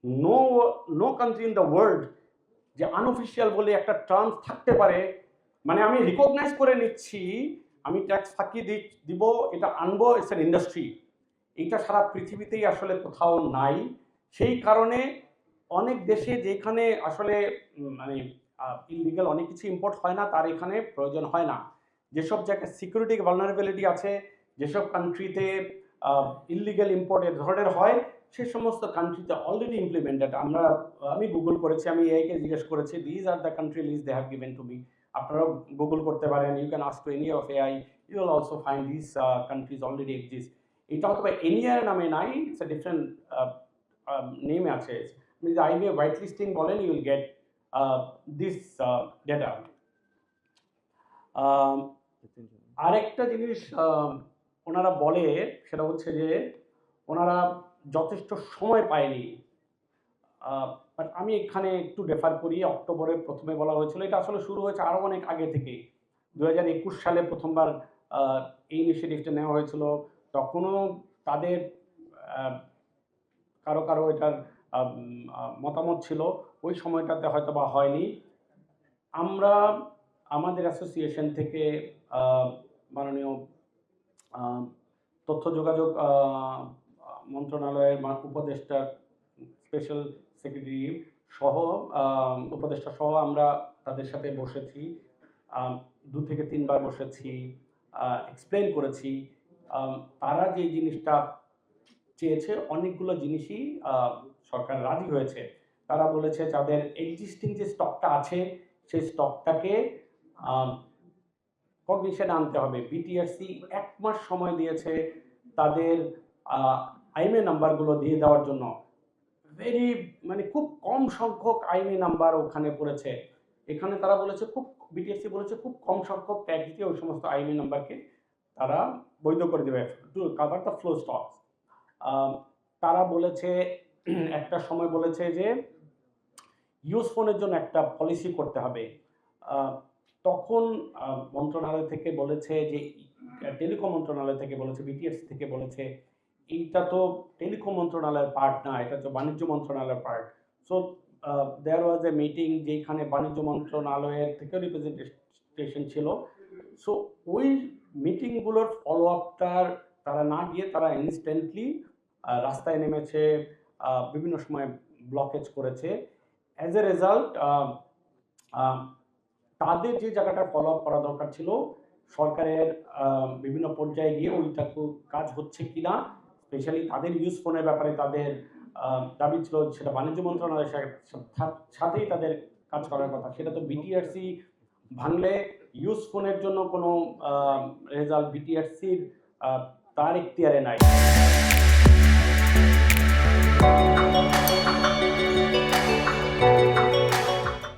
No no country in the world যে unofficial বলে একটা টার্ম থাকতে পারে, মানে আমি রিকগনাইজ করে নিচ্ছি, আমি ট্যাক্স ফাঁকি দিব, এটা আনবো, ইটস অ্যান ইন্ডাস্ট্রি, এইটা সারা পৃথিবীতেই আসলে কোথাও নাই। সেই কারণে অনেক দেশে যেখানে আসলে মানে ইললিগাল অনেক কিছু ইম্পোর্ট হয় না, তার এখানে প্রয়োজন হয় না। যেসব জায়গায় সিকিউরিটি ভালনারেবিলিটি আছে, যেসব কান্ট্রিতে ইললিগাল ইম্পোর্ট এর ধরনের হয়, সে সমস্ত কান্ট্রিতে অলরেডি ইমপ্লিমেন্টেড। আমি গুগল করেছি, আমি এআইকে জিজ্ঞেস করেছি, these are the country list they have given to me. আপনারাও গুগল করতে পারেন, you can ask to any of AI, you will also find this countries already exist. এটা হয়তো বা এনিয়ার নামে নাই, ইটস এ ডিফারেন্ট নেমে আছে। আপনি যদি আইবিএ হোয়াইট লিস্টিং বলেন, you will get this data. আরেকটা জিনিস ওনারা বলে, সেটা হচ্ছে যে ওনারা যথেষ্ট সময় পায়নি। বাট আমি এখানে একটু রেফার করি, অক্টোবরে প্রথমে বলা হয়েছিল, এটা আসলে শুরু হয়েছে আরও অনেক আগে থেকে। 2021 সালে প্রথমবার এই ইনিশিয়েটিভটা নেওয়া হয়েছিল। তখনও তাদের কারো কারো এটার মতামত ছিল, ওই সময়টাতে হয়তো বা হয়নি। আমরা আমাদের অ্যাসোসিয়েশন থেকে মাননীয় তথ্য যোগাযোগ মন্ত্রণালয়ের উপদেষ্টা, স্পেশাল সেক্রেটারি সহ, উপদেষ্টা সহ আমরা তাদের সাথে বসেছি, 2 থেকে 3 বার বসেছি, এক্সপ্লেন করেছি। তারা যে জিনিসটা চেয়েছে, অনেকগুলো জিনিসই সরকার রাজি হয়েছে। তারা বলেছে যাদের এক্সিস্টিং যে স্টকটা আছে, সেই স্টকটাকে কগনিশনে আনতে হবে। বিটিআরসি 1 মাস সময় দিয়েছে তাদের আইএমএ নাম্বারগুলো দিয়ে দেওয়ার জন্য। মানে খুব কম সংখ্যক আইএমএ নাম্বার ওখানে পড়েছে। এখানে তারা বলেছে বিটিআরসি বলেছে খুব কম সংখ্যক ট্যাগ দিয়ে ওই সমস্ত আইএমএ নাম্বারকে তারা বৈধ করে দেবে to cover the flow stocks. তারা বলেছে, একটা সময় বলেছে যে ইউজ ফোনের জন্য একটা পলিসি করতে হবে। তখন মন্ত্রণালয় থেকে বলেছে যে, টেলিকম মন্ত্রণালয় থেকে বলেছে, বিটিআরসি থেকে বলেছে এইটা তো টেলিকম মন্ত্রণালয়ের পার্ট না, এটা তো বাণিজ্য মন্ত্রণালয়ের part. So there was a meeting যেখানে বাণিজ্য মন্ত্রণালয়ের থেকে রিপ্রেজেন্টেশন ছিল। সো ওই মিটিংগুলোর ফলো আপটার তারা না গিয়ে তারা ইনস্ট্যান্টলি রাস্তায় নেমেছে, বিভিন্ন সময় ব্লকেজ করেছে। অ্যাজ এ রেজাল্ট তাদের যে জায়গাটা ফলো আপ করা দরকার ছিল, সরকারের বিভিন্ন পর্যায়ে গিয়ে ওইটা কাজ হচ্ছে কিনা, স্পেশালি তাদের ইউজ ফোনের ব্যাপারে তাদের দাবি ছিল সেটা বাণিজ্য মন্ত্রণালয়ের সাথেই তাদের কাজ করার কথা। সেটা তো বিটিআরসি ভাঙলে ইউজ ফোনের জন্য কোনো রেজাল্ট বিটিআরসির তার এখতিয়ারে নাই।